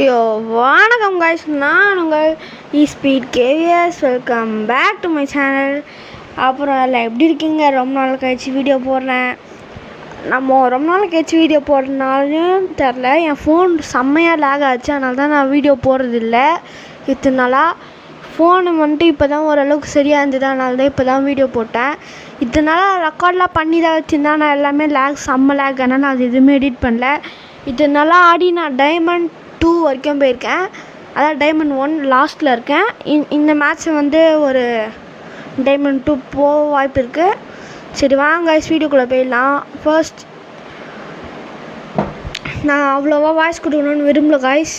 யோ வணக்கம் காய்ஸ், நான் உங்கள் speed KVS. Welcome back to my channel. அப்புறம் எல்லாம் எப்படி இருக்கீங்க? ரொம்ப நாள் கழிச்சு வீடியோ போடுறேன். ரொம்ப நாள் கழிச்சு வீடியோ போடுறதுனாலும் தெரில, என் ஃபோன் செம்மையாக லேக் ஆச்சு. அதனால தான் நான் வீடியோ போடுறதில்ல இத்தனை நாளாக. ஃபோனு வந்துட்டு இப்போ தான் ஓரளவுக்கு சரியாக இருந்தது, அதனால தான் இப்போ தான் வீடியோ போட்டேன். இத்தனை நாளாக ரெக்கார்ட்லாம் பண்ணி தான் வச்சுருந்தா நான் எல்லாமே செம்ம லேக், ஆனால் நான் அது எதுவுமே எடிட் பண்ணல. இத்தனை நாளாக ஆடி நான் டைமண்ட் 2 வரைக்கும் போயிருக்கேன். அதான் டைமண்ட் 1 லாஸ்ட்டில் இருக்கேன். இந்த மேட்ச் ஒரு டைமண்ட் 2 போக வாய்ப்பு இருக்குது. சரி வாங்க வீடியோக்குள்ளே போயிடலாம். ஃபர்ஸ்ட் நான் அவ்வளோவா வாய்ஸ் கொடுக்கணுன்னு விரும்பல காய்ஸ்.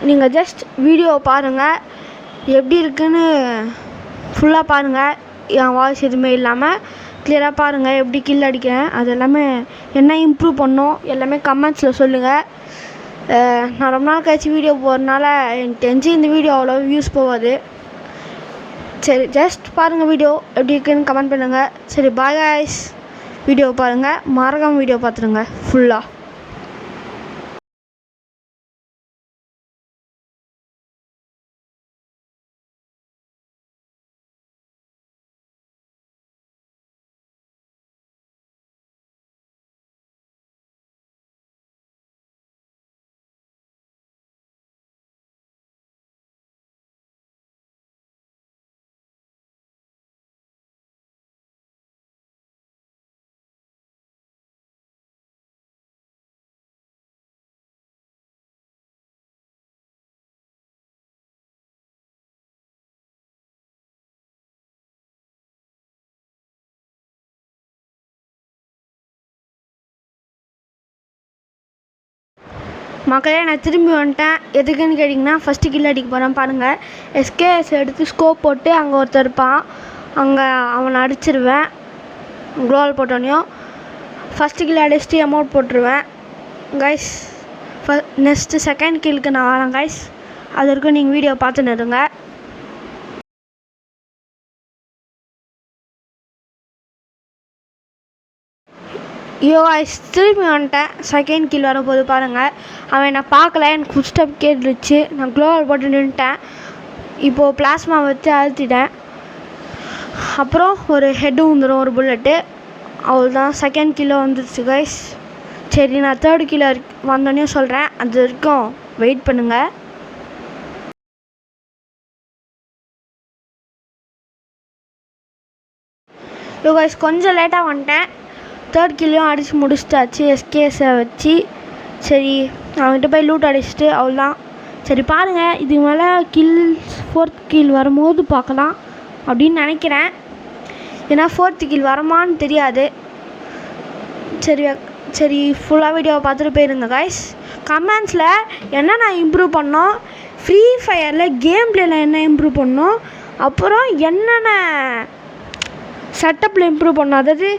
நீங்கள் ஜஸ்ட் வீடியோவை பாருங்கள், எப்படி இருக்குன்னு ஃபுல்லாக பாருங்கள். என் வாய்ஸ் எதுவுமே இல்லாமல் கிளியராக பாருங்கள். எப்படி கில் அடிக்கிறேன் அது எல்லாமே, என்ன இம்ப்ரூவ் பண்ணோம் எல்லாமே கமெண்ட்ஸில் சொல்லுங்கள். நான் ரொம்ப நாள் கழிச்சு வீடியோ போகிறதுனால எனக்கு தெரிஞ்சு இந்த வீடியோ அவ்வளோ வியூஸ் போகாது. சரி ஜஸ்ட் பாருங்கள், வீடியோ எப்படி இருக்குன்னு கமெண்ட் பண்ணுங்கள். சரி பாய் காய்ஸ், வீடியோ பாருங்கள், மறக்காம வீடியோ பார்த்துருங்க ஃபுல்லாக. மக்களே நான் திரும்பி வந்துட்டேன். எதுக்குன்னு கேட்டிங்கன்னா, ஃபஸ்ட்டு கில் அடிக்க போகிறேன் பாருங்கள். எஸ்கேஎஸ் எடுத்து ஸ்கோப் போட்டு அங்கே ஒருத்தர் இருப்பான், அங்கே அவனை அடிச்சிருவேன். க்ளோவல் போட்டோனையும் ஃபஸ்ட்டு கில் அடிச்சுட்டு அமௌண்ட் போட்டுருவேன் கைஸ். நெக்ஸ்ட்டு செகண்ட் கில்லுக்கு நான் வரேன் கைஸ். அது வரைக்கும் நீங்கள் வீடியோ பார்த்துன்னு இருங்க. ஐயோ காய்ஸ், திரும்பி வந்துட்டேன். செகண்ட் கில் வரும்போது பாருங்கள், அவன் என்னை பார்க்கல, எனக்கு ஃபுட் ஸ்டெப் கேட்டுருச்சு. நான் க்ளோவல் போட்டு நின்றுட்டேன். இப்போது பிளாஸ்மா வச்சு அழுத்திட்டேன். அப்புறம் ஒரு ஹெட்டு வந்துடும், ஒரு புல்லட்டு. அவ்வளோதான், செகண்ட் கிலோ வந்துடுச்சு கைஸ். சரி நான் தேர்டு கிலோ வந்தோடனே சொல்கிறேன், அது வரைக்கும் வெயிட் பண்ணுங்கள். ஐயோ காய்ஸ், கொஞ்சம் லேட்டாக வந்துட்டேன். தேர்ட் கில்லையும் அடித்து முடிச்சிட்டாச்சு எஸ்கேஎஸை வச்சு. சரி அவன்கிட்ட போய் லூட் அடிச்சுட்டு அவ்வளோதான். சரி பாருங்கள், இதுக்கு மேலே ஃபோர்த் கில் வரும்போது பார்க்கலாம் அப்படின்னு நினைக்கிறேன். ஏன்னா ஃபோர்த்து கில் வரமான்னு தெரியாது. சரி ஃபுல்லாக வீடியோவை பார்த்துட்டு போயிருங்க காய்ஸ். கமெண்ட்ஸில் என்ன நான் இம்ப்ரூவ் பண்ணோம், ஃப்ரீ ஃபயரில் கேம் பிளேயில் என்ன இம்ப்ரூவ் பண்ணோம், அப்புறம் என்னென்ன செட்டப்பில் இம்ப்ரூவ் பண்ணோம், அதாவது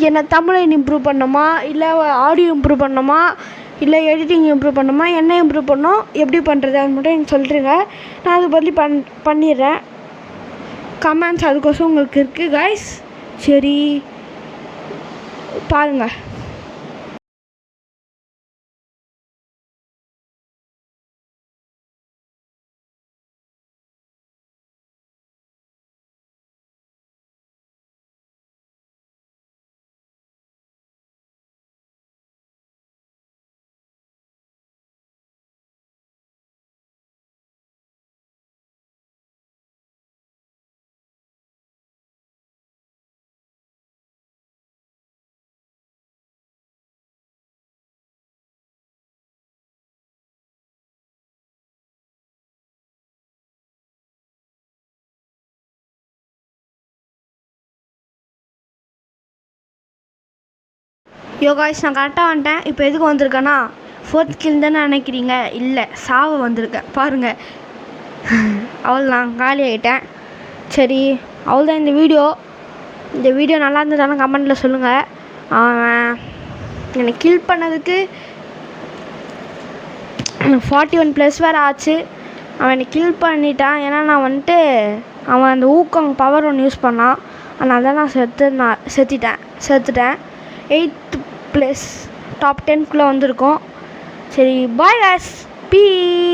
என்ன தமிழன் இம்ப்ரூவ் பண்ணோமா, இல்லை ஆடியோ இம்ப்ரூவ் பண்ணோமா, இல்லை எடிட்டிங் இம்ப்ரூவ் பண்ணோமா, என்ன இம்ப்ரூவ் பண்ணோம், எப்படி பண்ணுறது அது மட்டும் எனக்கு சொல்லிட்டுருங்க. நான் அது பற்றி பண்ணிடுறேன். கமெண்ட்ஸ் அதுக்கோசம் உங்களுக்கு இருக்குது கைஸ். சரி பாருங்கள். யோகாய்ஸ், நான் கரெக்டாக வந்துட்டேன். இப்போ எதுக்கு வந்திருக்கேன்னா, ஃபோர்த் கில் தானே நினைக்கிறீங்க, இல்லை சாவ வந்திருக்கேன் பாருங்கள். அவ்வளோதான், காலி ஆகிட்டேன். சரி அவ்வளோதான் இந்த வீடியோ நல்லா இருந்ததானே கமெண்ட்டில் சொல்லுங்கள். என்னை கில் பண்ணதுக்கு 41+ வேறு ஆச்சு. அவன் என்னை கில் பண்ணிட்டான். ஏன்னா நான் அவன் அந்த ஊக்கம் பவர் ஒன்று யூஸ் பண்ணான், அதனால தான் நான் செத்துட்டேன். 8th place டாப் 10க்குள்ளே வந்திருக்கோம். சரி பாய் காய்ஸ். பீஸ்.